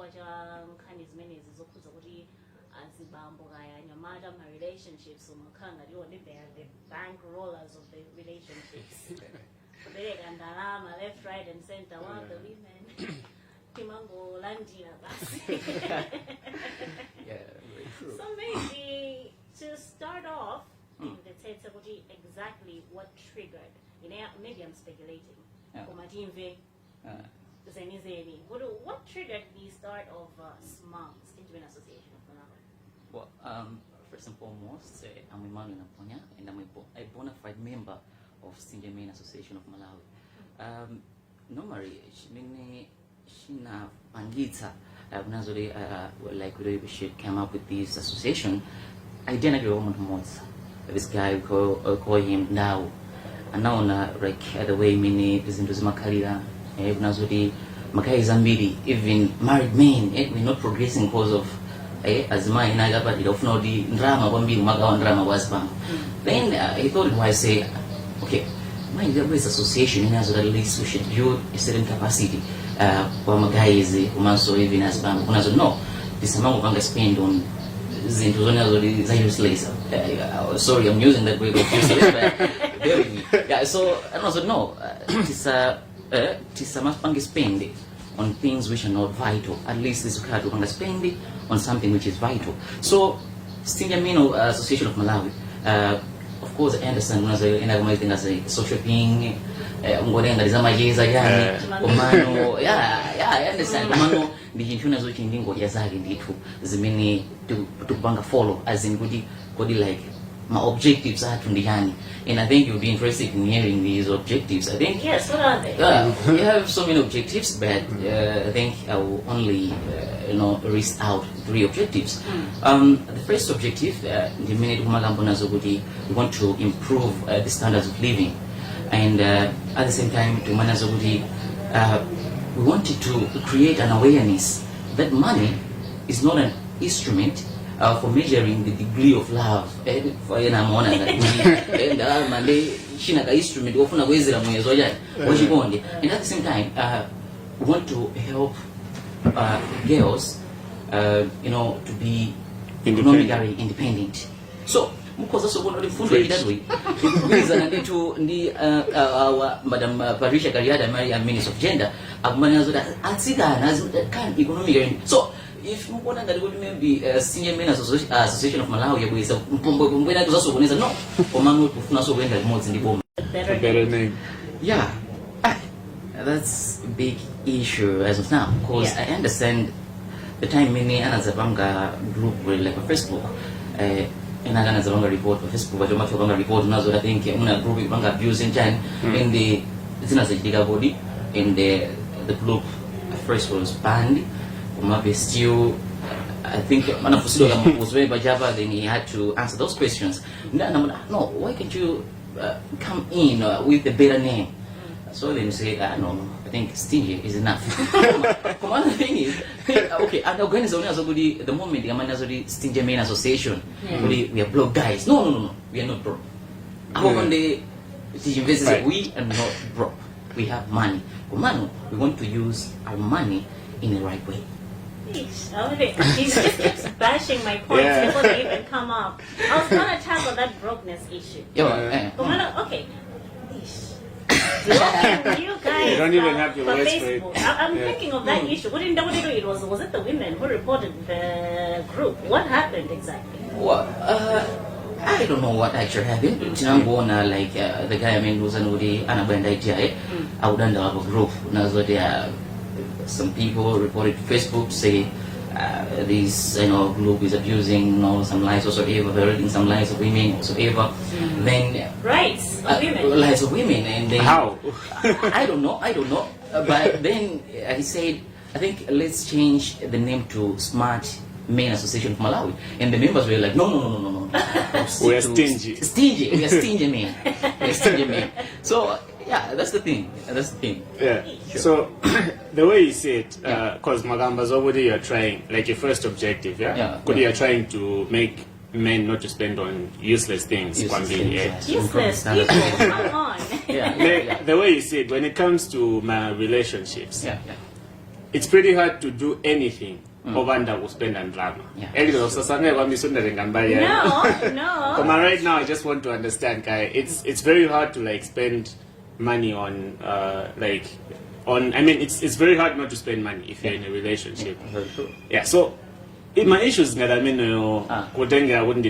chifukwa cha nkhani zimenezi zokhuza kuti azibambo kaya nyamata ma relationships umukhanga lione they are the bank rollers of the relationships. Kubereka ndalama left right and center while the women timango landira basi. Yeah, very true. So maybe to start off, let's say exactly what triggered. Maybe I'm speculating. What triggered the start of SMAM's Intimate Association of Malawi? Well, first and foremost, I'm Emmanuel Naponya, and I'm a bona fide member of Stingy Association of Malawi. Normally, Shina Pangita, like we should come up with this association. I didn't agree with this guy, we call him now. And now, like the way many presenters Makalira, Makai Zambiri, even married men, we're not progressing because of as my Nagabadi of no the drama, one being Magawan drama was bang. Then he thought it was say, okay, my is association, and as at least we should build a certain capacity. Magai is Umanso even as bang. No, this amount of spend on sorry, I'm using that word of useless, but bear with me. Yeah, so and also no, it's a much spending on things which are not vital. At least this card to spending on something which is vital. So, Stingy Association of Malawi, of course, I understand when I think as a social being. Yeah, I understand. Dijinshuna zote ndingo ya zake nditu zimene to banga follow as in kodi like my objectives are tundiyani, and I think you'll be interested in hearing these objectives. I think yes, what are they? We have so many objectives, but I think I will only list out 3 objectives. The first objective, the minute we want to improve the standards of living, and at the same time to manage we wanted to create an awareness that money is not an instrument for measuring the degree of love. And at the same time, we want to help girls, to be economically independent. So, because also one of the funded that way. Madam Patricia Kariada, Mary and Minister of Gender, so if Mukona that would maybe Senior Men Association of Malawi is a also no, or Manu Pufunaso when the modes in the bomb. Better name. Yeah, that's a big issue as of now, because I understand the time many Anazabanga group were like a Facebook. And I can a report for Facebook, but I'm not report now. So I think I'm going to group with abuse in China in the body in the group. First was banned. Maybe still, I think Manafusuga was very Bajava. Then he had to answer those questions. No, why can't you come in with a better name? So then you say, no, I think Stingy is enough. Another thing is, okay, and the organization also the moment the Stingy Men Association, we are broke guys. No, we are not broke. We are not broke. We have money. We want to use our money in the right way. He just keeps bashing my points before they even come up. I was going to tackle that brokenness issue. Okay. You guys you don't even have to for wait Facebook. I'm thinking of that issue. What it was it the women who reported the group? What happened exactly? Well, I don't know what actually happened. Like the guy who's an Udi Anabanda I would end up a group. Now there some people reported to Facebook say this group is abusing some lives whatsoever, violating some lives of women whatsoever. Then rights of women. Lives of women, and then how? I don't know. But then he said, I think let's change the name to Smart Men Association of Malawi, and the members were like, no. We are stingy. We are stingy men. We are stingy men. So yeah, that's the thing. Yeah. Sure. So the way you see it, because Magamba's already you're trying, like your first objective, you are trying to make men not to spend on useless things. Useless people, come on. The way you see it, when it comes to my relationships, it's pretty hard to do anything obanda kuspenda drama. No. But right now I just want to understand, Kai, it's very hard to like spend money on it's very hard not to spend money if you're in a relationship. Very true. Yeah, so my issues that I mean Kutenga wouldn't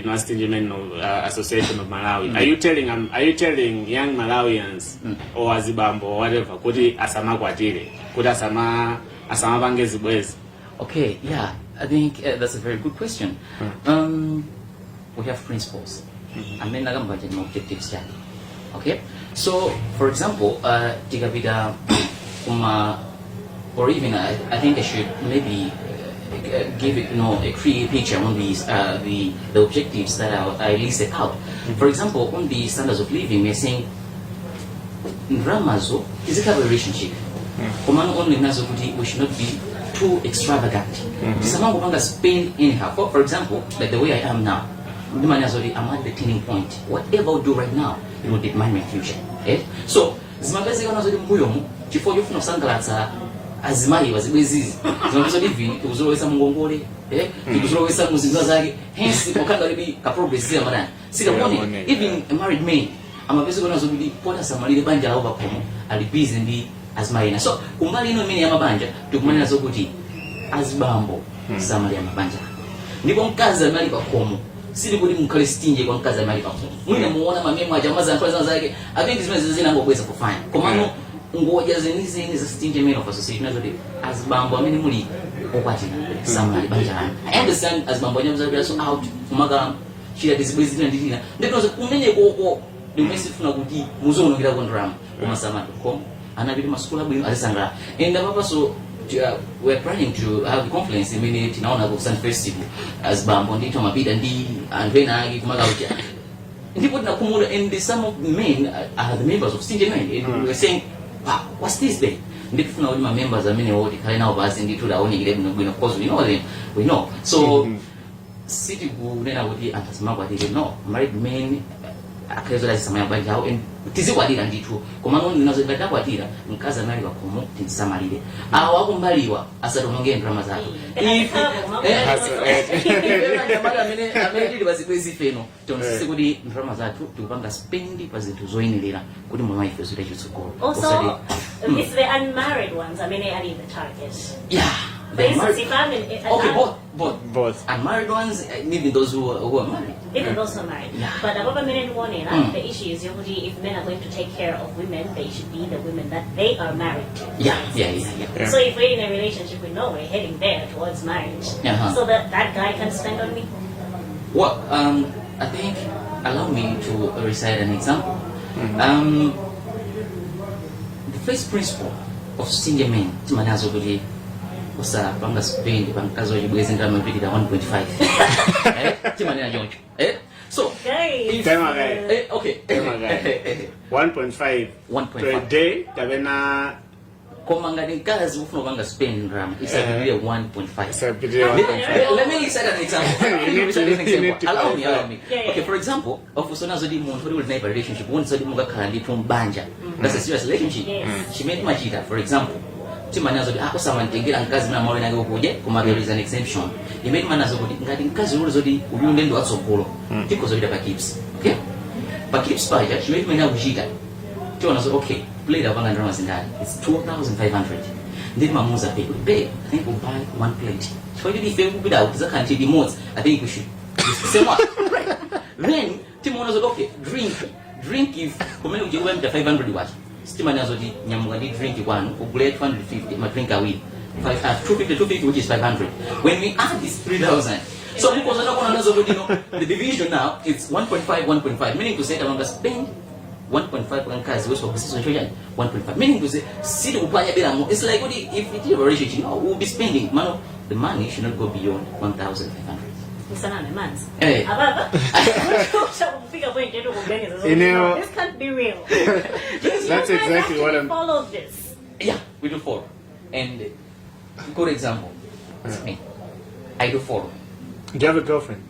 Association of Malawi. Are you telling young Malawians or Azibambo or whatever kuti asama kwatile, kuti asama bangezi bwezi? Okay, yeah, I think that's a very good question. We have principles. I mean, nagamba no objectives. Okay, so for example, Tigabida, or even I think I should maybe give it, a clear picture on these the objectives that I listed out. For example, on the standards of living, we are saying Ramazo is a relationship. We should not be too extravagant. Someone who spend anyhow. For example, like the way I am now, I'm at the turning point. Whatever I do right now, it will determine my future. So, before you know azimai wazibezizi zinozodivi uzolowesa mungongole uzolowesa muzinga zake, hence okanga libi ka progress ya madani sikabone even a married man amapezi kona zobidi pota samalire banja lawo bakomo ali busy ndi azimai. So kumbali ino mini ya mabanja tukumanira zokuti azibambo samalire mabanja ndipo mkazi amali bakomo sili kuti mukale stinje kwa mkazi amali bakomo mwina muona mamemo ajamaza ntwaza zake I think zimene zina ngobweza kufanya komano ngoja zenizi za stingy men of association as bambo amene muli okwati samali banja. I understand as bambo nyamza so out kumaga shira disability ndina ndinoze kumenye koko ndimesifuna kuti muzonongera kwa drama kumasama.com anabidi masukula bwino alisanga and papa so we're planning to have a conference in minute naona ku Sun Festival as bambo ndito mabida ndi andwena agi kumaga uja ndipo tunakumula and some of the men are the members of stingy men and we're saying what's this day? Ndifuna uli ma members amene wodi kale nawo basi nditu laone ile bwino of course we know them, we know. So city kunena kuti antasema kwa dile no married men akazola samaya banja and tizi kwa dile nditu koma no ninazo bata kwa dile mkazi amali bakomo tinsamalire awa kumbaliwa asatononge drama zako amene dili bazikwezi feno tonse kuti drama zathu tukupanga spendi pa zinthu zoyenera kuti mwa ife zile chitsogolo. Also it's the unmarried ones I mean are the target. Yeah. For instance, if I'm in, both unmarried ones, even those who are married. Even those who are married. Yeah. But the government warning, the issue is if men are going to take care of women, they should be the women that they are married to. Yeah. So if we're in a relationship, we know we're heading there towards marriage. So that guy can spend on me. Well, I think allow me to recite an example. The first principle of single men, Osa panga spend bankazo yibwezi ndama mpikira 1.5 timanena jonjo so okay 1.5 per day tabena koma ngati nkazi ufuna panga spend ndama isabidile 1.5. Let me set an example. Allow me. Okay, for example, ofusona zodi muntu uli neighbor relationship won't zodi munga khala ndithu mbanja. That's a serious relationship. She made machita, for example. Timanazo ako samantengera nkazi na mawe nange okuje kuma there is an exemption. Imeni manazo kuti ngati nkazi uli zodi uyunde ndo atsogolo. Tiko zodi pa kips. Okay? Pa kips paja chimene mena kuchita. Tiona so okay, plate abanga ndama zindani. It's 2,500. Ndiri mamuza pay. Babe, I think we'll buy one plate. So you be fair kubida utiza kanti the most. I think we should. Say what? Then timona so okay, drink if kumene uje uwe mta 500 wacha. Stima nazo di nyamunga di drink one, ugule 250, ma drink a week. 250 which is 500. When we add this 3,000, so because I don't know the division now it's 1.5, meaning to say that I'm gonna spend 1.5 on cars, which was 1.5. Meaning to say, see the upaya bela. It's like if it is a relationship, we'll be spending. Man, the money should not go beyond 1,500. This can't be real. That's exactly what I'm. Follow this. Yeah, we do follow. And good example, me. I do follow. Do you have a girlfriend?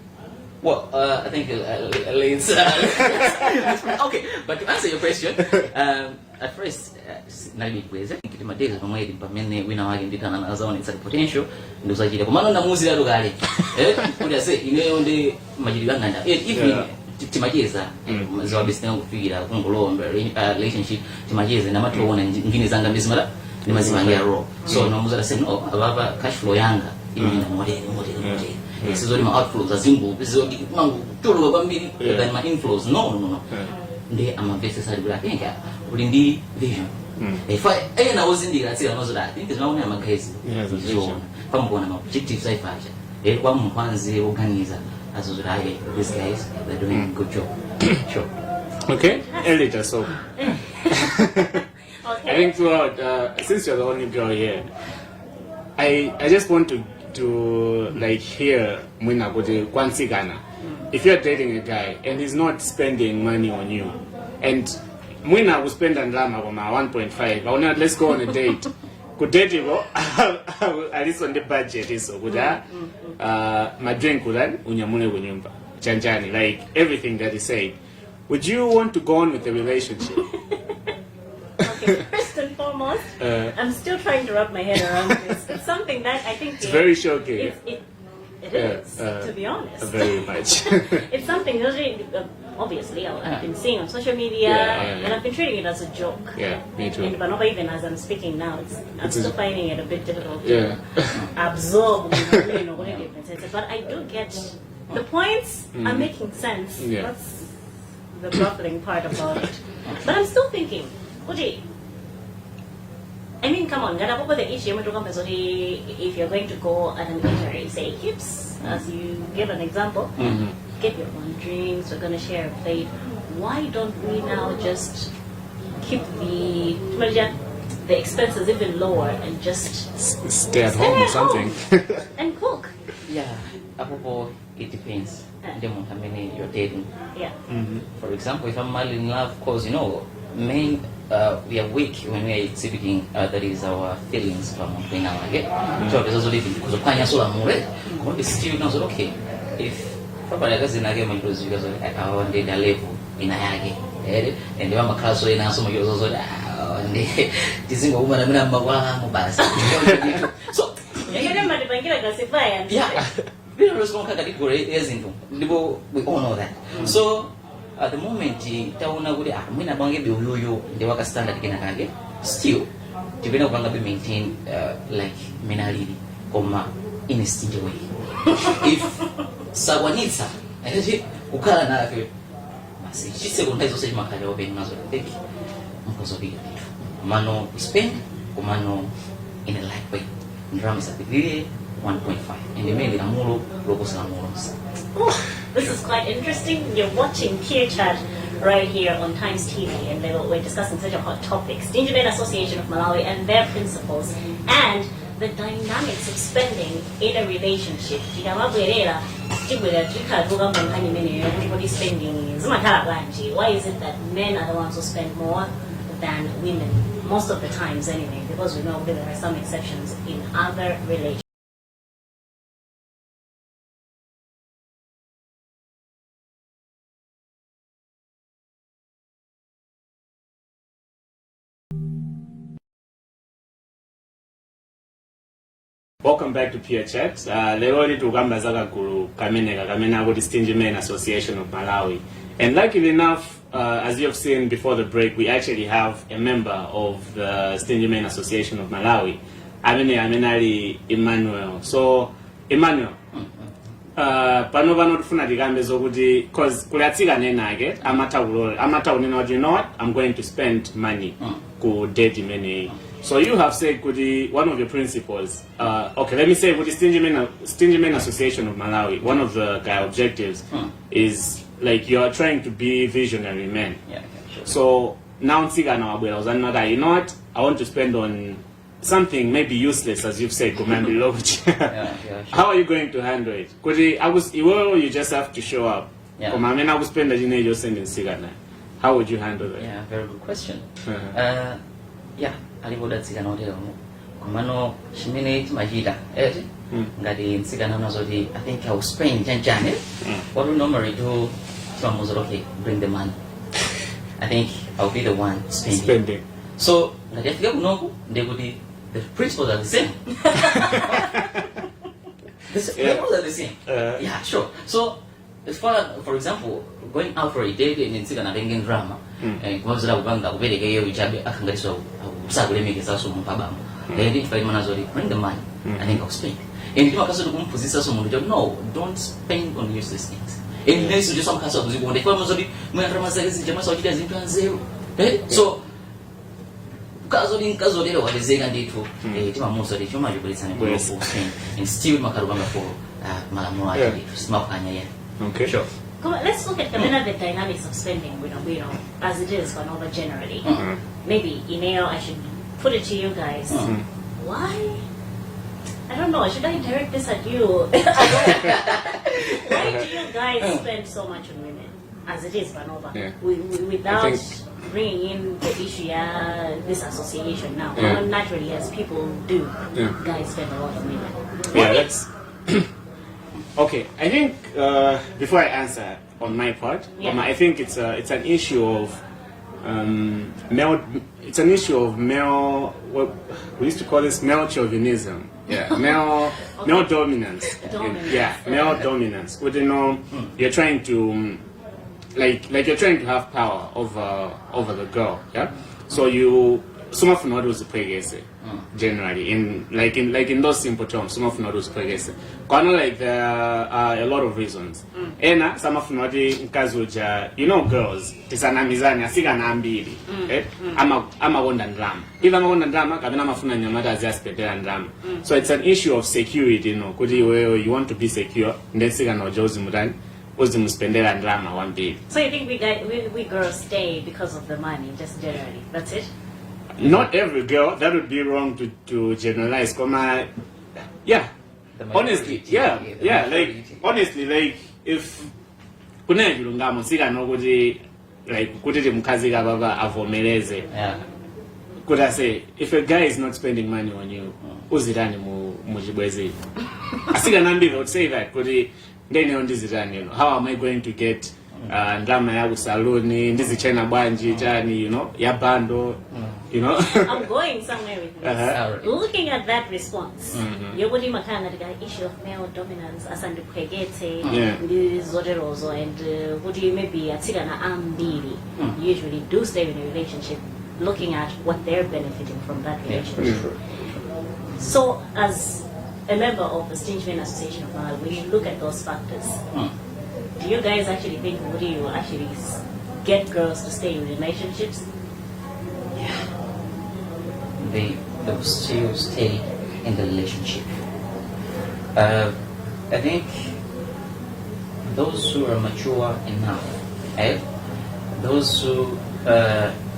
Well, I think let's okay. But to answer your question, at first nalibweze kitimatezi pamweli pamene wina wake nditana nazaonetsa potential ndosachita komano ndamuzira tukale kuti ase ineyo ndi machitidwe anganda even timacheza maziwa bisina kufikira kungolomba relationship timacheza namatoona ngine zanga mbizimala ni mazimanga ya raw so nomuzira say no ababa cash flow yanga imina model sizoli ma outflows azimbu bizodi mangu tolo kwambiri than my inflows no ndi amavese sali bula kenga uli ndi vision if I was in the Latin knows that I think it's not only my case pamubona ma objectives aifaja kwa mkwanzi organizer as these guys they're doing a good job. Sure. Okay, Elita, so I think throughout since you're the only girl here, I just want to like hear Mwina Gote Kwansigana. If you're dating a guy and he's not spending money on you, and Mwina will spend on Lama 1.5, I want let's go on a date. Could date you go? At least on the budget is so good. My drink would unyamune unyumba chanjani, like everything that he said. Would you want to go on with the relationship? Okay, first and foremost, I'm still trying to wrap my head around this. It's something that I think it's very shocking. It is, to be honest. Very much. It's something that obviously I've been seeing on social media, and I've been treating it as a joke. Yeah, me too. But not even as I'm speaking now, I'm still finding it a bit difficult to absorb, you know, what it is. But I do get the points are making sense. Yeah. That's the baffling part about it. But I'm still thinking, Uji, I mean, come on, the issue if you're going to go at an eatery, say hips, as you give an example, get your own drinks, we're going to share a plate. Why don't we now just keep the expenses even lower and just stay at home or something and cook? Yeah, it depends. Depends how many you're dating. Yeah. For example, if I'm madly in love, of course, you know, we are weak when we are exhibiting that is our feelings from being our head. So there's also living because of Kanya Sola More. It's still not okay. If Papa doesn't again my clothes because I want the level in a yagi. And the Mama Castle in Asoma yours also and this is a woman I'm not so yeah. We don't respond to category we all know that. So at the moment, tauna gudi mwina bange biuyo de waka standard kina kage still tibena kwanga be maintain like menality koma in a stingy way. If sagwanitsa ati ukala na afyo basi chise kuna hizo sema kale open nazo take mkozo big mano spend kumano in a light way ndram isapidie 1.5 and the main amuro locos amuros. This is quite interesting. You're watching Peer Chat right here on Times TV, and we're discussing such a hot topic. Stingy Men Association of Malawi and their principles and the dynamics of spending in a relationship. Why is it that men are the ones who spend more than women? Most of the times anyway, because we know there are some exceptions in other relationships. Welcome back to Peer Chat. Leo ni tukamba zaka guru kamena go the Stingy Men Association of Malawi. And luckily enough, as you have seen before the break, we actually have a member of the Stingy Men Association of Malawi. Amenali Emmanuel. So Emmanuel, pano vano tufuna tikambe zokuti cause kulatsika nenake amata unena what, you know what, I'm going to spend money ku date mene. So you have said one of your principles, okay, let me say with the Stingy Men Association of Malawi, one of the objectives is like you are trying to be visionary men. Yeah, sure. So now you know what, I want to spend on something maybe useless, as you've said, sure. How are you going to handle it? You just have to show up. Yeah. How would you handle that? Yeah, very good question. Yeah. Alivoda tsigana hotel kumano shimene majida ngati tsigana nazoti I think I will spend janjane what we normally do okay, bring the money. I think I'll be the one spending. So ngati kunoku ndekuti the principles are the same. The principles are the same. Yeah, sure. So as far, for example, going out for a date and then sitting and drama, and once that one that very gay which I can get so make is also Mubabam. They identify manazori, bring the money, and then go spend. And if you are going to position someone, no, don't spend on useless things. And then you just some cast of the one, the Kwagwanji, when Ramazan is Jamas or doesn't plan zero. So Kazoli what is saying and they too, most of the human and still Makarubanga for Malawi, Smoke Anya. Okay, sure. Let's look at the dynamics of spending, as it is gone over generally. Maybe, Ineo, I should put it to you guys. Why? I don't know. Should I direct this at you? Why do you guys spend so much on women, as it is gone over, without bringing in the issue, this association now? Naturally, as people do, guys spend a lot on women. Yeah, that's... Okay, I think before I answer on my part, I think it's an issue of male. It's an issue of male. What we used to call this male chauvinism. Yeah, male dominance. Yeah, male dominance. But you're trying to like you're trying to have power over the girl. Yeah, so you some of not was generally in those simple terms. Some of not was like there are a lot of reasons. Ena some of not girls. It's an amizani. Asiga na ambili. I'm a wonder drama. If I'm a wonder drama, kabina mafuna nyamata just better than drama. So it's an issue of security. You want to be secure. Ndesiga no jozi mudani. Spendera and drama one day. So you think we girls stay because of the money, just generally? That's it? Not every girl. That would be wrong to generalize. Yeah. Honestly, like if kuna yulungamo sika no kuti like kuti mkazi ka baba avomeleze. Yeah. Could I say if a guy is not spending money on you, uzirani mujibwezi. Asika nambi would say that kuti then on this how am I going to get ndama ya saloni ndizi chena bwanji jani ya bando I'm going somewhere with this. Looking at that response, yobudi makanga the issue of male dominance asandi kwegete ndizoderozo and would maybe atsiga na ambili usually do stay in a relationship looking at what they're benefiting from that relationship. So as a member of the Stingy Men Association of Malawi, we should look at those factors. Do you guys actually think would you actually get girls to stay in relationships? Yeah. They will still stay in the relationship. I think those who are mature enough, those who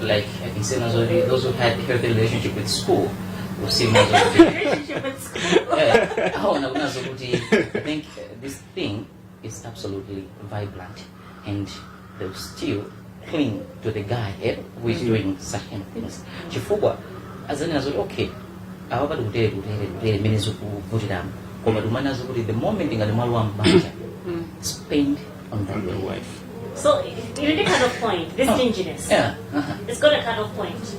like I can say those who had a healthy relationship with school will see more relationship with school. I think this thing is absolutely vibrant and they'll still cling to the guy who is doing such kind of things. Chifukwa azani nazo okay awaba do minutes put it down. The moment in the Malwa Mbanja spend on that wife. So you really cut off point, this stinginess. It's got a cut off point.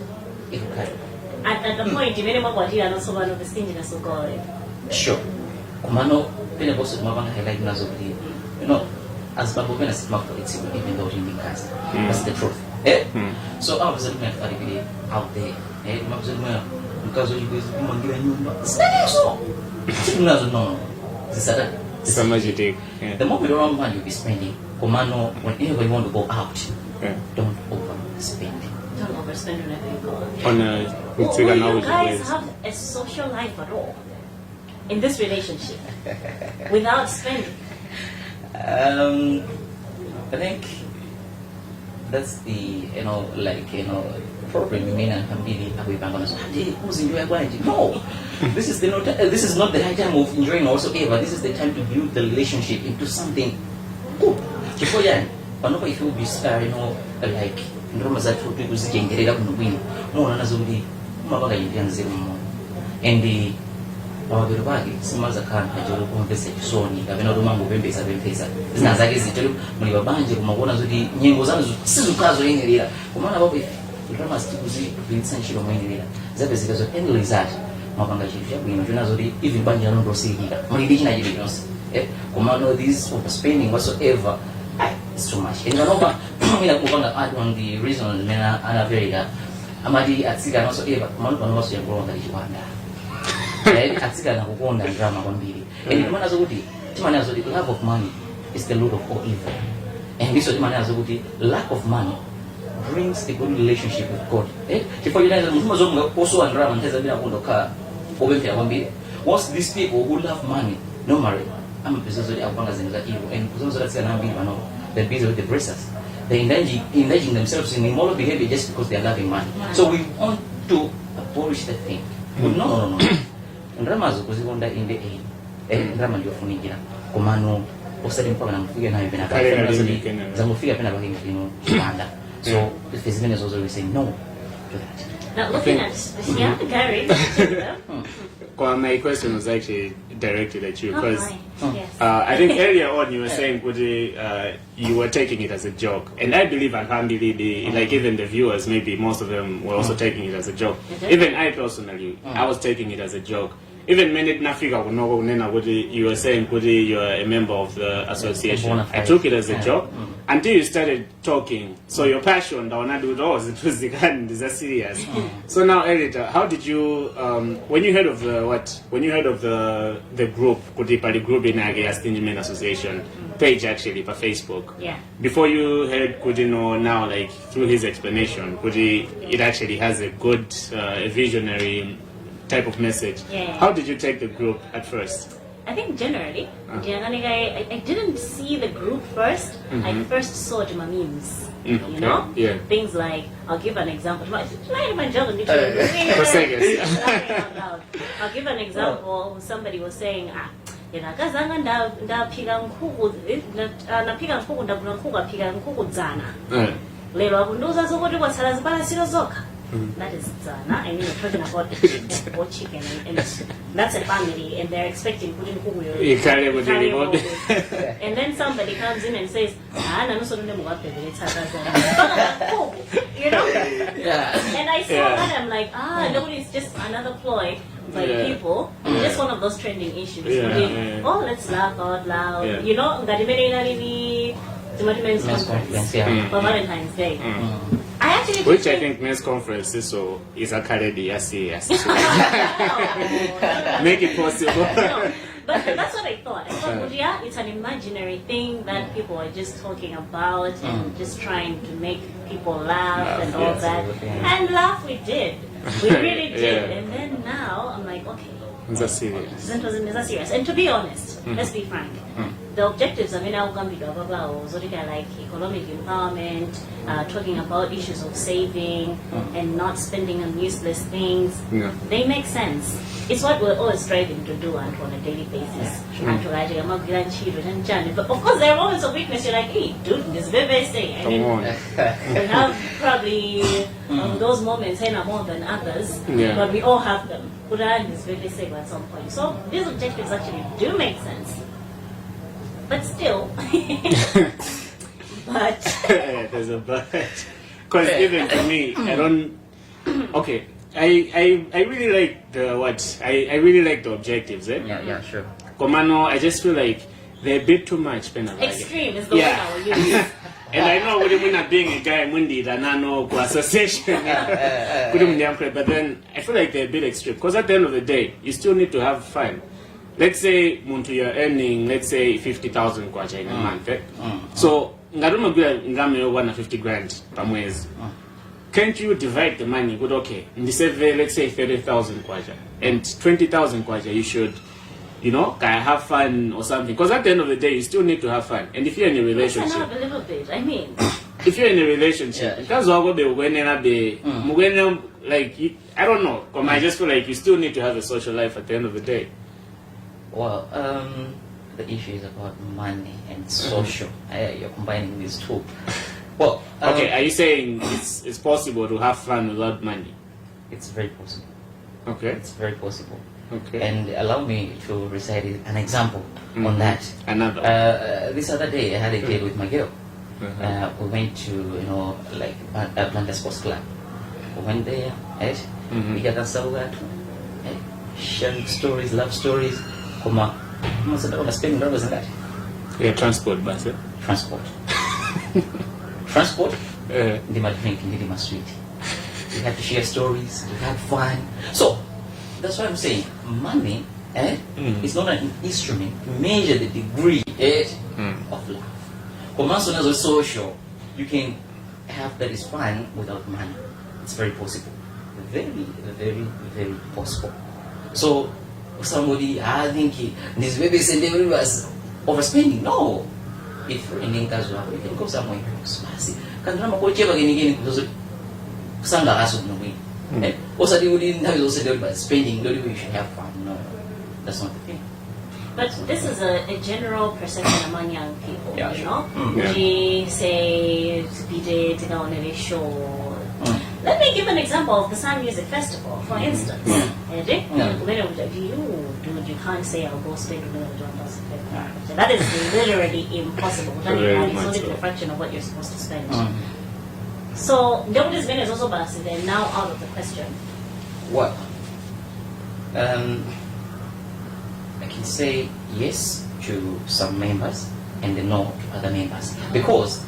At the point, you may not want to hear also one of the stinginess will go away. Sure. Kumano, Penabos Mabanga highlight Nazobri. As Babu as it's even though in the cast. That's the truth. So I was out there. Because you guys so. No. The moment around money you'll be spending, Komano, whenever you want to go out, don't overspend. Don't overspend whenever you go out. You guys have a social life at all in this relationship without spending? I think that's the problem. No, this is not the right time of enjoying also ever. This is the time to build the relationship into something good. Before that, if you be like and the simaza kana hajolo kumpesa chisoni kabena rumango bembesa zinazake zitelo muri babanje kumabona zoti nyengo zanu sizukazo yengelira kumana babe drama stikuzi vinsanchiro mwendelera zapezeka zoti end result mapanga chinthu chabwino chonazoti even banja londosiyikika muli ndi china chilichonse komano this overspending whatsoever it's too much and panopa mwina kupanga add on the reason mena anapereka amati atsikana whatsoever komano panopaso yakulonga lichikwanda atsikana kukonda drama kwambiri and timanazo kuti timanazo kuti love of money is the root of all evil and this is timanazo kuti lack of money brings a good relationship with God. If you also drama once these people who love money normally I'm busy evil and they're busy with the braces. They're indulging themselves in immoral behavior just because they're loving money. So we want to abolish that thing. No. Drama is in the aid. Drama you are funikina. Komano osadi mpaka na mfiga na ipena za mfiga pena rohi Uganda. So the fisherman is also saying no to that. Now looking at this, Gary. Well, my question was actually directed at you because yes. I think earlier on you were saying you were taking it as a joke, and I believe like even the viewers, maybe most of them were also taking it as a joke. Even I personally, I was taking it as a joke. Even minute Nafika you were saying you are a member of the association. I took it as a joke until you started talking. So your passion, it was the serious. So now, editor, how did you when you heard of the group, the group in Stingymen Association page actually for Facebook? Yeah. Before you heard now like through his explanation, it actually has a good a visionary type of message. Yeah. How did you take the group at first? I think generally, I didn't see the group first. I first saw my memes. You know? Yeah. Things like, I'll give an example. I'll give an example. Somebody was saying, that is Zana. I mean, we're talking about or chicken, and that's a family, and they're expecting putting and then somebody comes in and says, you know? Yeah. And I saw that, I'm like, no, it's just another ploy by people. It's just one of those trending issues. Oh, let's laugh out loud. You know, men's conference for Valentine's Day. Which I think men's conference is a Karedi, yes. Make it possible. No, but that's what I thought. I thought, it's an imaginary thing that people are just talking about and just trying to make people laugh and all that. And laugh we did. We really did. And then now I'm like, okay. That's serious. And to be honest, let's be frank. The objectives, like economic empowerment, talking about issues of saving and not spending on useless things, they make sense. It's what we're always striving to do on a daily basis. But of course, there are moments of weakness. You're like, hey, dude, this baby say. I mean, we have probably those moments more than others, but we all have them. Is very safe at some point. So these objectives actually do make sense. But still, there's a but. Because even for me, I don't. Okay, I really like I really like the objectives. Yeah, sure. Komano, I just feel like they're a bit too much. Extreme is the word I will use. And I know what not being a guy Mundi that nano association. But then I feel like they're a bit extreme. Because at the end of the day, you still need to have fun. Let's say Muntu, you're earning, let's say 50,000 kwacha in a month. So ngaruma ngame 150 grand per mwezi. Can't you divide the money? Good, okay. In this let's say 30,000 kwacha and 20,000 kwacha, you should, have fun or something. Because at the end of the day, you still need to have fun. And if you're in a relationship, a little bit. I mean, if you're in a relationship, because I don't know. I just feel like you still need to have a social life at the end of the day. Well, the issue is about money and social. You're combining these two. Well, okay. Are you saying it's possible to have fun without money? It's very possible. Okay. It's very possible. Okay. And allow me to recite an example on that. Another. This other day, I had a date with my girl. We went to, Atlanta Sports Club. when there, right? We get a salad, sharing stories, love stories. Come spending dollars in that. Yeah, transport, but transport. Transport. They might drink, they must sweet. We have to share stories, we have fun. So that's what I'm saying. Money is not an instrument to measure the degree of love. As soon as a social, you can have that is fun without money. It's very possible. Very, very, very possible. So somebody, I think this baby said they was overspending. No. If ending as well, you can go somewhere else. Because I'm going to again because Sanga has no way. Also, they wouldn't have also about spending. Don't you should have fun? No, that's not the thing. But this is a general perception among young people, yeah, you know? Yeah. We say, to go on a show. Let me give an example of the Sun Music Festival, for instance. You can't say, I'll go spend $1 million. That is literally impossible. It's only a fraction of what you're supposed to spend. So, nobody's been is also balanced, they're now out of the question. What? I can say yes to some members and no to other members because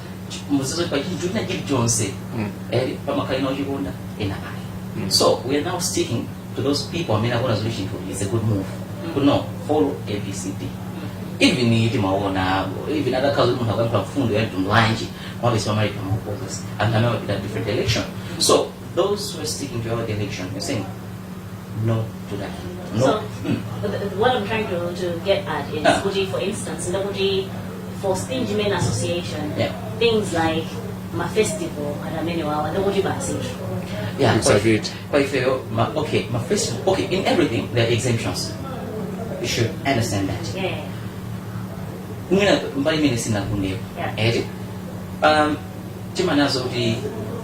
so we are now sticking to those people. I mean, I want to solution to it's a good move. But no, follow ABCD. Even even other cousins who have come from food and lunch, all this one and I know that different election. So those who are sticking to our election, you're saying no to that. No. So, what I'm trying to get at is, for instance, for Stingy Men Association, things like my festival and yeah, okay, my festival, okay, in everything there are exemptions. You should understand that.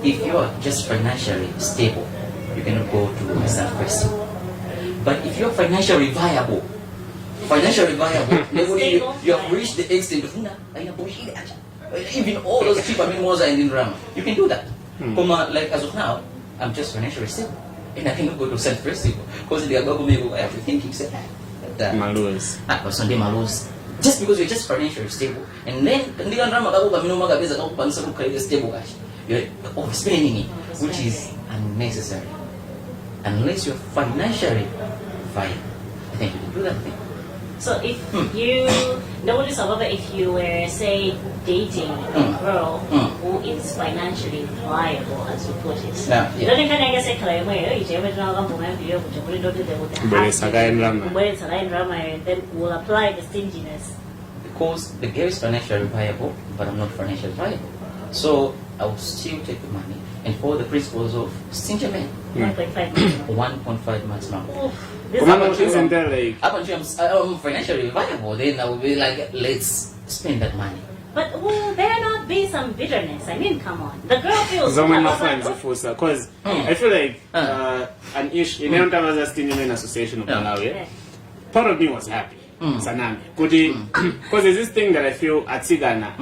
If you are just financially stable, you cannot go to a South festival. But if you're financially viable, you have reached the extent of even all those people are in drama. You can do that. Like as of now, I'm just financially stable. And I cannot go to South Festival because they are going to make everything you said. Malus. Sunday Malus. Just because you're just financially stable. And then you're overspending it, which is unnecessary. Unless you're financially viable, I think you can do that thing. So if you notice, however, if you were, say, dating a girl who is financially viable, as you put it, you don't think I can say, and then we'll apply the stinginess. Because the girl is financially viable, but I'm not financially viable. So I will still take the money and follow the principles of stingy men. 1.5 maximum. Isn't there like I'm financially viable, then I will be like, let's spend that money. But will there not be some bitterness? I mean, come on. The girl feels because I feel like an issue in the Palestinian Association of Malawi. Part of me was happy. Sanami. Because there's this thing that I feel at Sigana,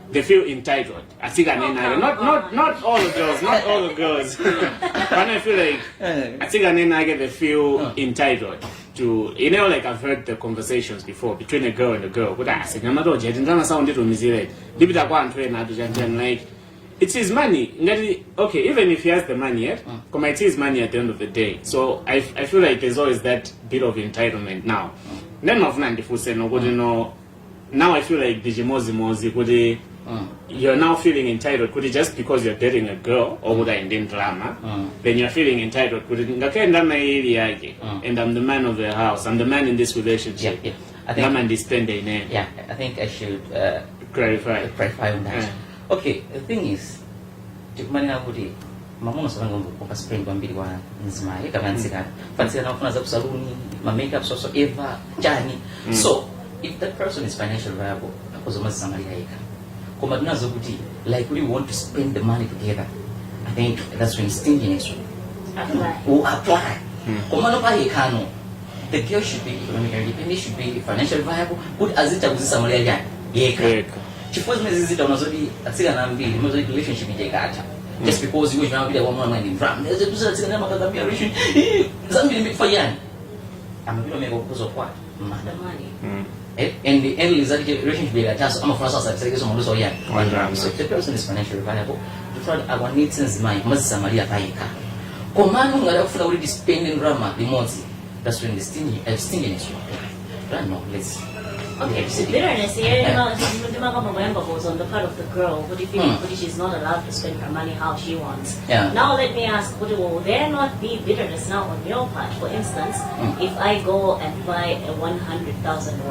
they feel entitled. At Sigana, not all the girls, not all the girls. But I feel like at Sigana, they feel entitled to, like I've heard the conversations before between a girl and a girl. But I said, like, it's his money. Okay, even if he has the money, it's his money at the end of the day. So I feel like there's always that bit of entitlement now. Then of now I feel like the you're now feeling entitled. Could it just because you're dating a girl or would I in drama? Then you're feeling entitled. Could it and I'm the man of the house. I'm the man in this relationship. Yeah. I think I should clarify on that. Okay, the thing is, so if that person is financially viable, like we want to spend the money together, I think that's when stinginess will apply. The girl should be economically independent, should be financially viable, good as it was somebody. Relationship just because you now be the one man in front. There's a person that I'm going to because of what? Money. And the end is that the relationship will adjust. I'm a first house. So if the person is financially viable, to try our needs and my Mrs. Maria Paika. Command that already spending drama, the months. That's when the stinginess will apply. No, let's. Okay, bitterness here was on the part of the girl, but if she's not allowed to spend her money how she wants. Yeah. Now let me ask, will there not be bitterness now on your part? For instance, if I go and buy a 100,000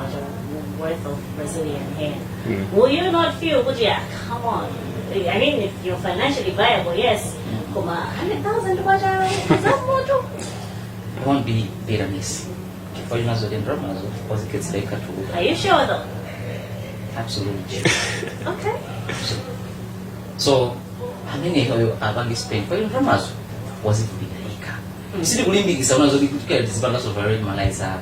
worth of Brazilian hair, will you not feel, come on, I mean, if you're financially viable, yes, 100,000 is that more too? It won't be bitterness. For you, because it gets like Are you sure though? Absolutely. Okay. So, I mean, I've only spent for you from us. Was it big? You see, the Olympic is someone who could get this balance of very Malaysia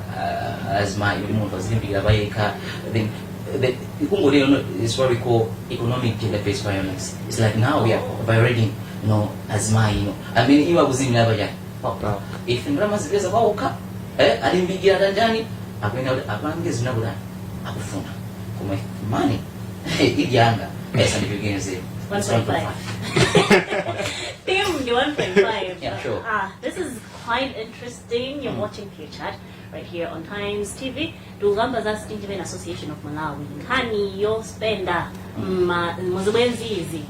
as my was Olympic. Then the Congo is what we call economic gender-based violence. It's like now we are violating, as my, I mean, you was in never yet. If in Rama's is about alimpigia ndani apangezi nabula akufuna kuma money ijanga pesa ndivyo 1.5 Tim, 1.5 Yeah, sure. This is quite interesting. You're watching Peer Chat right here on Times TV. Tugamba za Stingy Association of Malawi. Nkhani yo spenda muzibwenzi hizi.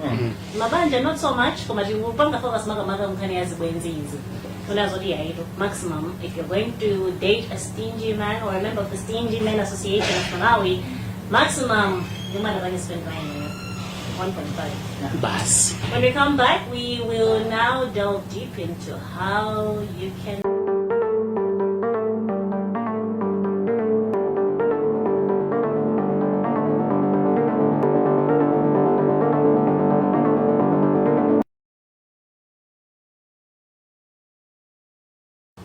Mabanja not so much kama jipanga focus maga nkhani ya zibwenzi hizi. Zodiak, maximum, if you're going to date a stingy man or a member of the Stingy Men Association of Malawi, maximum, you might have spent 1.5. Bas. When we come back, we will now delve deep into how you can.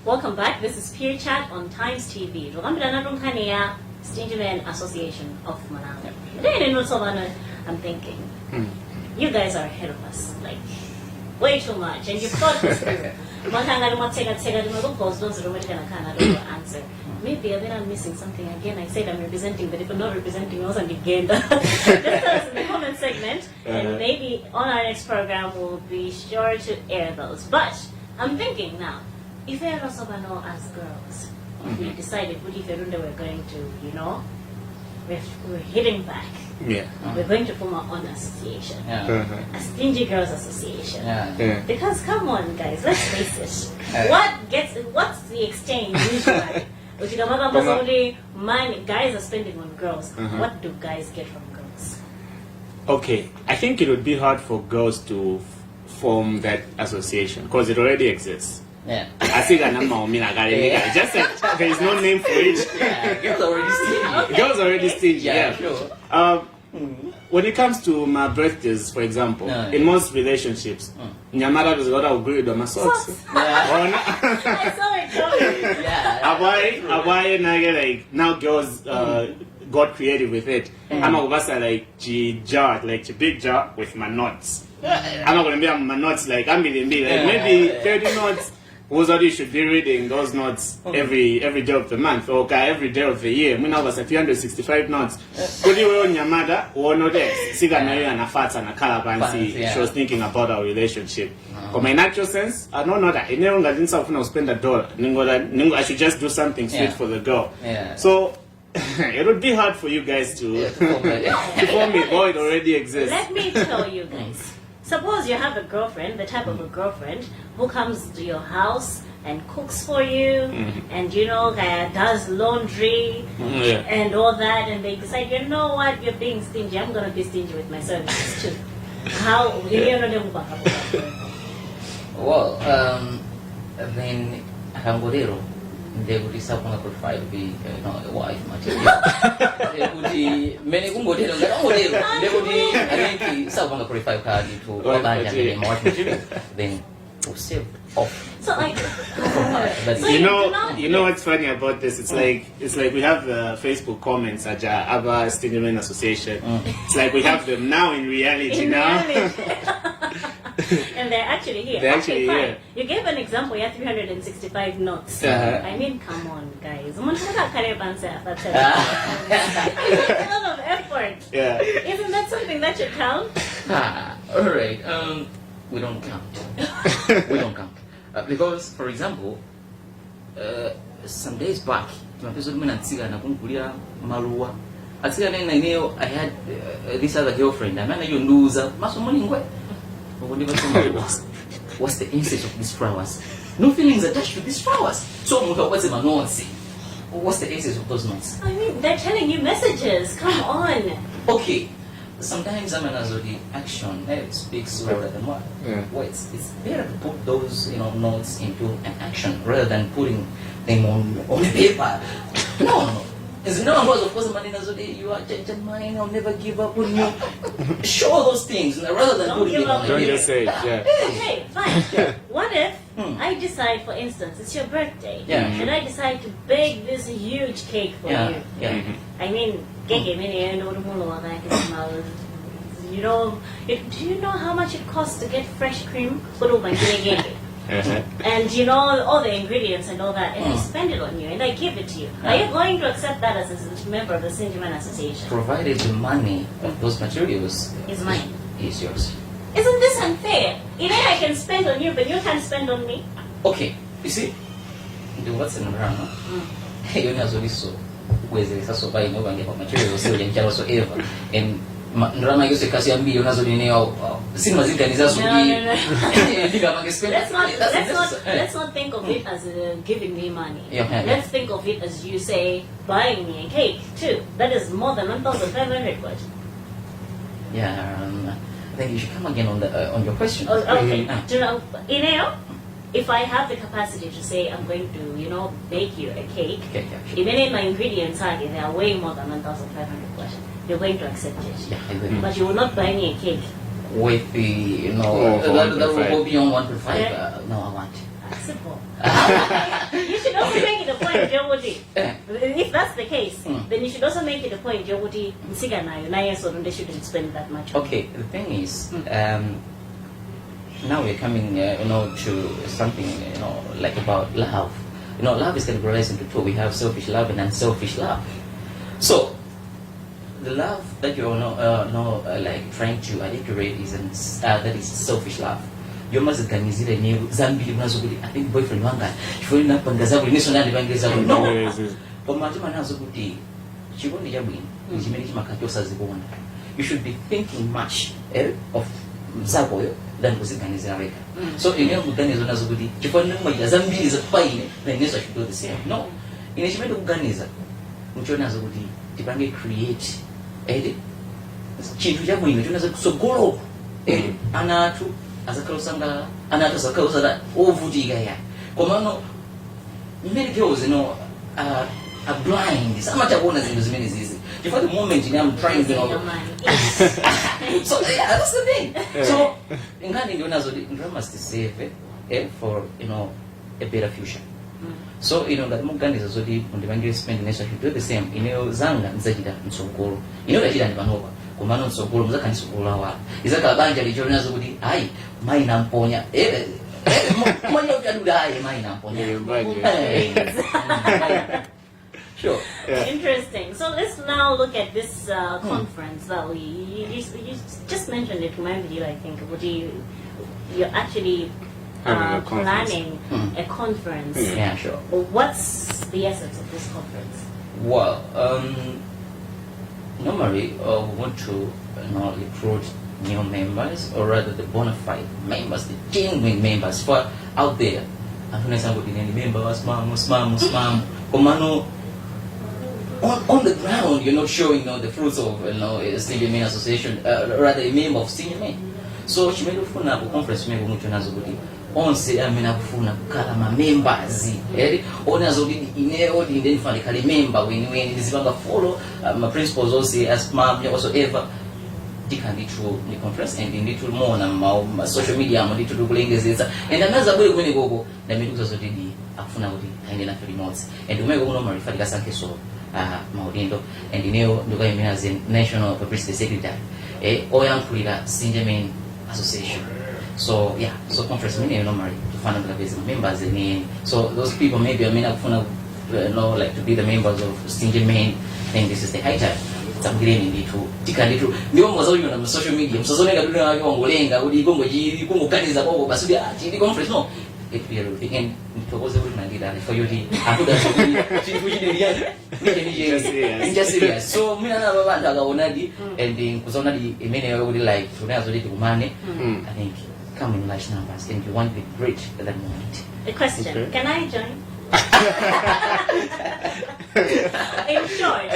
Welcome back. This is Peer Chat on Times TV. Nkhani ya Stingy Men Association of Malawi. I'm thinking, you guys are ahead of us, like way too much, and you've thought this through. Answer. Maybe I'm missing something again. I said I'm representing, but if I'm not representing, also again. Just tell us in the comment segment, and maybe on our next program we'll be sure to air those. But I'm thinking now, if we're also as girls, we decided if we're going to, we're hitting back. Yeah. We're going to form our own association. Yeah. A Stingy Girls Association. Yeah. Because come on guys, let's face it. What's the exchange usually? Money guys are spending on girls. What do guys get from girls? Okay, I think it would be hard for girls to form that association because it already exists. Yeah. I think just like there is no name for it. Yeah, girls already stingy. Girls already stingy. Yeah, sure. When it comes to my birthdays, for example, in most relationships, Nyamara does not agree with my socks. I saw it coming. Yeah. Like now girls got creative with it. I'm a like jar, like a big jar with my knots. I'm not gonna be on my knots like I'm gonna be like maybe 30 knots. Wozadi should be reading those notes every day of the month or every day of the year. When I was at 365 notes, she was thinking about our relationship. But my natural sense, I don't know that. I never spend $1. I should just do something sweet for the girl. Yeah. So it would be hard for you guys to form it, or it already exists. Let me tell you guys. Suppose you have a girlfriend, the type of a girlfriend who comes to your house and cooks for you, and does laundry and all that, and they decide, you know what, you're being stingy, I'm gonna be stingy with my services too. How? Well, then Hangorero, they would decide on a profile to be a wife material. They would be many good they would be I think some on the 45 card to abandon and wife material. Then to save off. So like you know what's funny about this? It's like we have the Facebook comments at Aba Stingy Men Association. It's like we have them now in reality now. And they're actually here. They're actually fine. here. You gave an example, you had 365 notes. I mean, come on, guys. It's a lot of effort. Yeah. Isn't that something that should count? All right. We don't count. We don't count because, for example, some days back, I had this other girlfriend. What's the essence of these flowers? No feelings attached to these flowers. So what's the notes? What's the essence of those notes? I mean, they're telling you messages. Come on. Okay. Sometimes I'm an Zodiak action speaks louder than what? Words. It's better to put those notes into an action rather than putting them on paper. No. As no one was, of course, you are gentleman, I'll never give up on you. Show those things rather than putting them on paper. Don't just say it, yeah. Okay, fine. What if I decide, for instance, it's your birthday, and I decide to bake this huge cake for you? Yeah. I mean, you know, do you know how much it costs to get fresh cream? And you know all the ingredients and all that, and I spend it on you, and I give it to you. Are you going to accept that as a member of the Sinjaman Association? Provided the money of those materials is mine. Is yours. Isn't this unfair? I can spend on you, but you can't spend on me. Okay, you see, the what's in the ground, you know, so with the so by no one materials, so you can also ever and. Ndrama yose kasi ambi unazo nineo sina mazinganiza sudi. Let's not think of it as giving me money. Yeah. Let's think of it as you say buying me a cake too. That is more than 1,500 words. Yeah, I think you should come again on your question. Okay. If I have the capacity to say I'm going to bake you a cake, even if my ingredients are they are way more than 1,500 words. You're going to accept it. Yeah, I will. But you will not buy me a cake. With the, that will go beyond 1.5. No, I want. Simple. You should also make it a point, Jowudi. If that's the case, then you should also make it a point, Jowudi, so they shouldn't spend that much. Okay, the thing is, now we're coming, to something, like about love. Love is categorized into two. We have selfish love and unselfish love. So, the love that you're like trying to articulate is that is selfish love. You must organize a new Zambi. I think boyfriend wanga. If you're not on the Zambi, listen to the Zambi. No. But Matima Nazubuti, she won't be able. You should be thinking much of Zaboy than was organized. So in your Buddhism Nazubuti, if you know Zambi is a fine, then yes, I should do the same. No. In a Shimano Ganiza, Mucho Nazubuti, Tibangi create. Chintu chabu ino chona kusogolo anatu azakausanga anatu azakausa that ovutika ya komano many girls are blind samachakona zinto zimene zizi before the moment I'm trying to so yeah, that's the thing. So Nkhani ndionazo must save for a better future. So that muganiza zodi undivangire spend nesa should do the same zanga nzachita msogolo ndachita ndipanova kumano msogolo muzakani sogolo awa izaka banja lichonazo kuti ai mai namponya mmoja utadula ai mai namponya sure. Interesting. So let's now look at this conference that you just mentioned it in my video. I think you're actually planning a conference. Yeah, sure. What's the essence of this conference? Well, normally we want to recruit new members, or rather the bona fide members, the genuine members for out there. On the ground, you're not showing the fruits of a Senior Men Association, rather a member of Senior Men. So she made a conference onse amena kufuna kukala members onazo ineo identify kali member when dizibanga follow my principles also as mom whatsoever it can be true the conference and need to more na social media mo need to kulengezeza and another way when gogo na mituzo zote di afuna kuti aende na remote and umeko kuno marifati kasanke so maudindo and ineo ndoka imena zen national publicity secretary oyankulira Sinjamin Association. So yeah, so conference many normally to find out the members in. So those people maybe I mean know like to be the members of Stingy Main, and this is the high time. I'm getting into Tikalitu. The one was on social media, so I don't know how you go the conference. No, it will be and propose everything for you. I put that just serious. So, me and and the Kuzonadi, many would like to know money. I think come in large numbers and you want to be rich at that moment. A question, can I join? In short,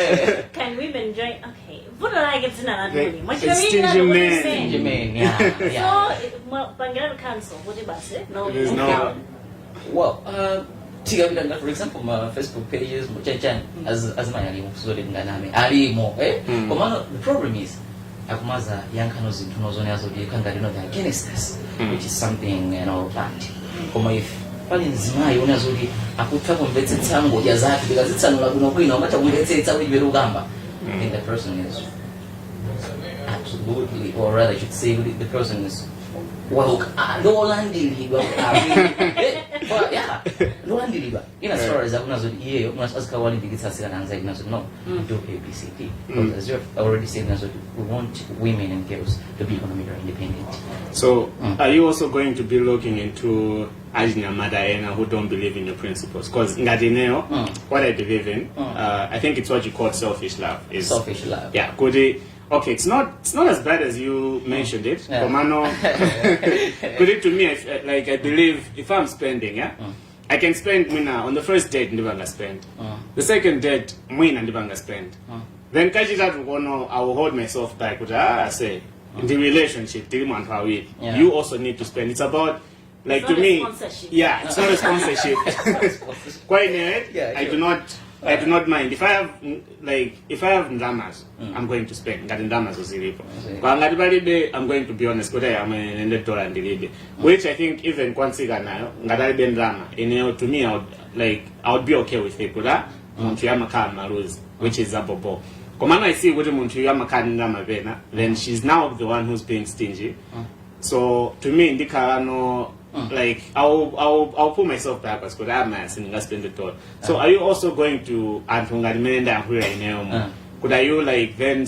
can women join? Okay, what do I get to know? Stingy men. Yeah. So, Bangladesh Council, what do you say? No, there's no. Well, for example, my Facebook pages, as my Ali, so the problem is, Akumaza, young Kanos in Tunozonias of the Kangarino against us, which is something, bad. If Palinzima, Yonazudi, I could travel with some Yazaki because it's an Laguno, but I will say it's a little gamba. I think the person is absolutely, or rather, I should say the person is. Well, no landing, yeah, no landing. In as far as I was here, must ask one to get us an answer. No, do ABCD. Because as you have already said, we want women and girls to be economically independent. So, are you also going to be looking into Ajna Madaena who don't believe in your principles? Because Ngadineo, what I believe in, I think it's what you call selfish love. Is selfish love. Yeah, could it? Okay, it's not as bad as you mentioned it. Yeah. Komano, put it to me, I believe if I'm spending, I can spend on the first date, Ndibanga spend. The second date, Ndibanga spend. Then I will hold myself back. I say, in the relationship, you also need to spend. It's about, like, to me, yeah, it's not a sponsorship. Quite near it, I do not mind. If I have ndamas, I'm going to spend. Ndamas uzilipo. I'm going to be honest. I'm $100 which I think even kwansiga nayo ngadalibe ndama. To me, I would be okay with it. Which is a bobo. Komana I see what then she's now the one who's being stingy. So to me, like I'll put myself back because I have my spend it all. So are you also going to could are you like then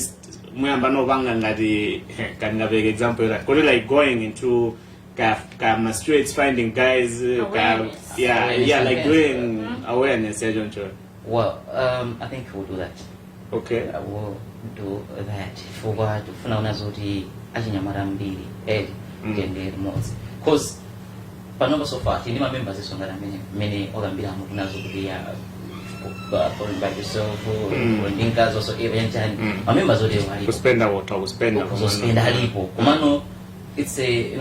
example that could you like going into streets finding guys like doing awareness? Well, I think we'll do that. Okay. I will do that for what Funazoti Ajinamarambili because Panova so far, my members is many other foreign by yourself, Dinkas also even my members are there. Spend a water, spend a Kumano, it's a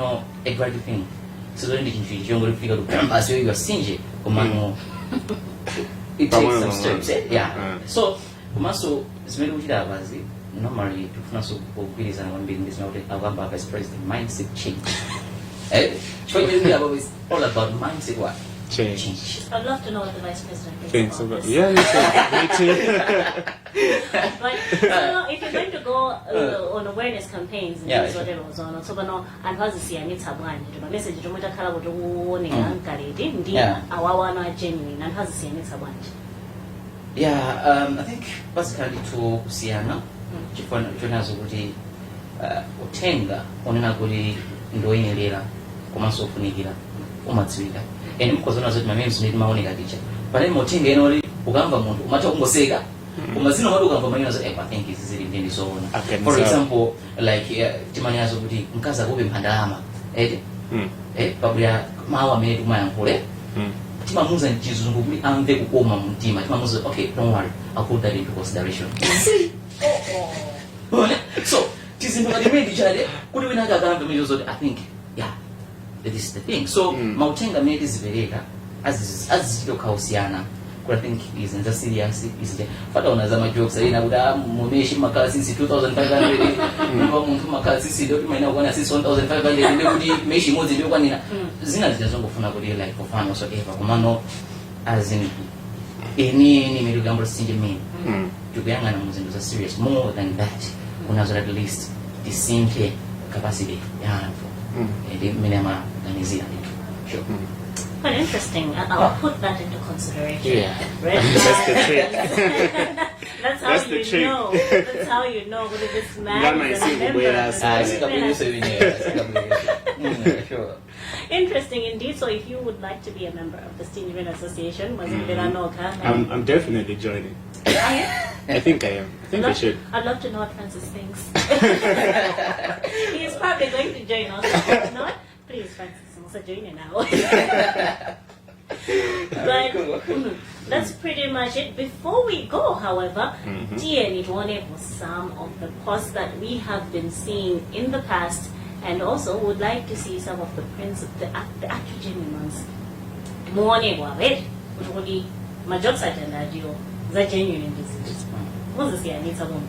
a great thing. So don't you will figure to as you are stingy, Kumano. It takes some steps, yeah. So Kumaso is very normally to Funaso Billis and one being this now Avamba Vice President mindset change. It's all about mindset what? Change. I'd love to know what the Vice President thinks about this. Yeah, But if you're going to go on awareness campaigns and whatever was on, so and was the message to Mutakala would warning Ankari, indeed, our genuine and has the Yeah, I think basically to Siana, Jonazuti Otenga, Onaguli, Ndoin Lila, Komaso Funigila, Umatswida. And because one of my names need my own teacher. But then Motinga, Ugamba, Matongo Sega, Umazino Ugamba, I think is in so on. For example, like Timaniazo Budi, Mkaza Bobin Pandama, Pablia Mawa made my uncle. Timamuza and Jesus will be unveiled woman, Timamuza. Okay, don't worry, I'll put that into consideration. So, could we not have the millions of I think, yeah, that is the thing. So, Mautenga made this Verega as Yokausiana, who I think is in the serious is the Fadona Zama jokes. I would have Momeshi Makasi 2,500, Makasi, document 1 assist 1,500, and they would make Mozi Yoganina. Zina doesn't go for nobody like for fun or so ever. Comano as in any Medigamber Stingy mean to be young animals into the serious more than that. When I was at least the same capacity. ndi minema ganizira sure. Quite interesting. I'll put that into consideration. Yeah. Right? That's the trick. That's how That's the you trick. know. That's how you know whether this man Ngama is a isingu member bwera of the sana. Sure. Interesting indeed. So if you would like to be a member of the Stingy Men Association, I'm definitely joining. I think I am. I think I should. I'd love to know what Francis thinks. He's probably going to join us. If not, please, Francis, I'm join you now. But that's pretty much it. Before we go, however, dear Nibone was some of the posts that we have been seeing in the past, and also would like to see some of the prints of the actual genuine ones. Muone wawe, utuli majokes atendajiyo za genuine disease. Moses ya need someone.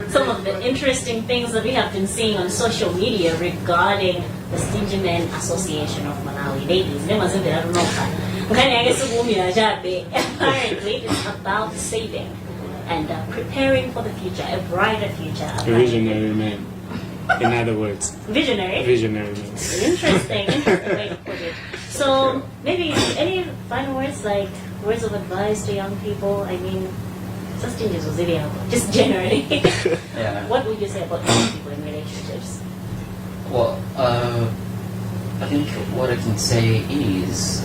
Some of the interesting things that we have been seeing on social media regarding the Stingy Men Association of Malawi. Ladies, apparently it's about saving and preparing for the future, a brighter future. A visionary man. In other words. Visionary? Visionary man. Interesting way to put it. So maybe any final words, like words of advice to young people? I mean, just generally. Yeah. What would you say about young people in relationships? Well, I think what I can say is,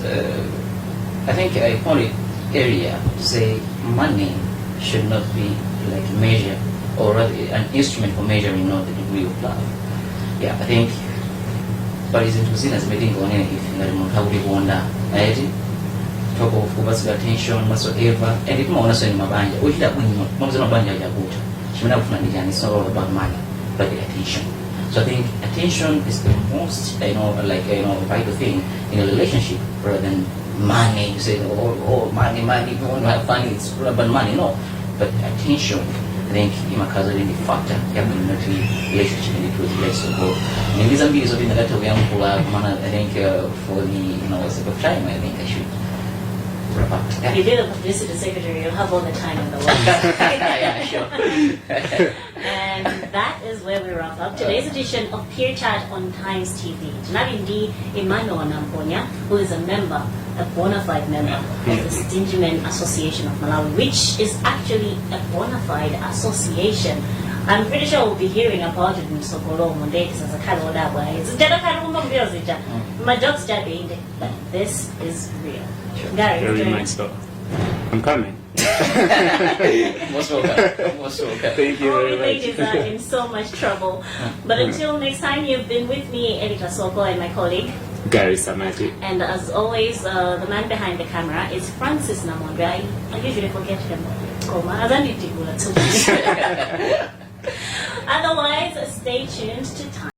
I think I found it earlier to say money should not be like a measure or rather an instrument for measuring not the degree of love. Yeah, I think, but it's interesting as meeting on if how we wonder, talk of overall attention whatsoever, and it more also in mabanja. We that when most of mabanja ya buta. It's not all about money, but the attention. So I think attention is the most, vital thing in a relationship rather than money. You say, oh, money, you want to have fun, it's about money. No, but attention. I think in my cousin the factor, definitely relationship in it was less so good. And this is something that we have I think for the sake of time, I think I should. Yeah. You did a publicity secretary, you'll have all the time in the world. Yeah, sure. And that is where we wrap up today's edition of Peer Chat on Times TV. Tonight indeed, Emmanuel Namponya, who is a member, a bona fide member of the Stingy Men Association of Malawi, which is actually a bona fide association. I'm pretty sure we'll be hearing about it in Sokolo Monday as a kind of that way. It's my job's job, but this is real. Gary, very much so. I'm coming. Most welcome. Most welcome. Thank you very All much. ladies are in so much trouble. But until next time, you've been with me, Erika Soko, and my colleague Gary Samati. And as always, the man behind the camera is Francis Namondre. I usually forget him. Otherwise, stay tuned to Time.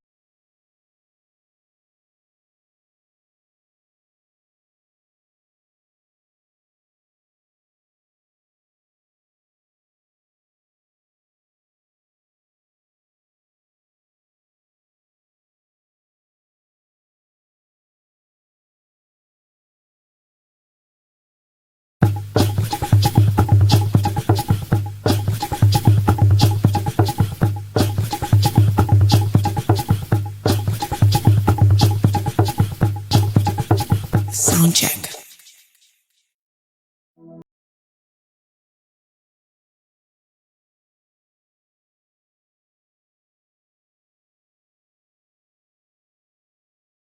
Background check.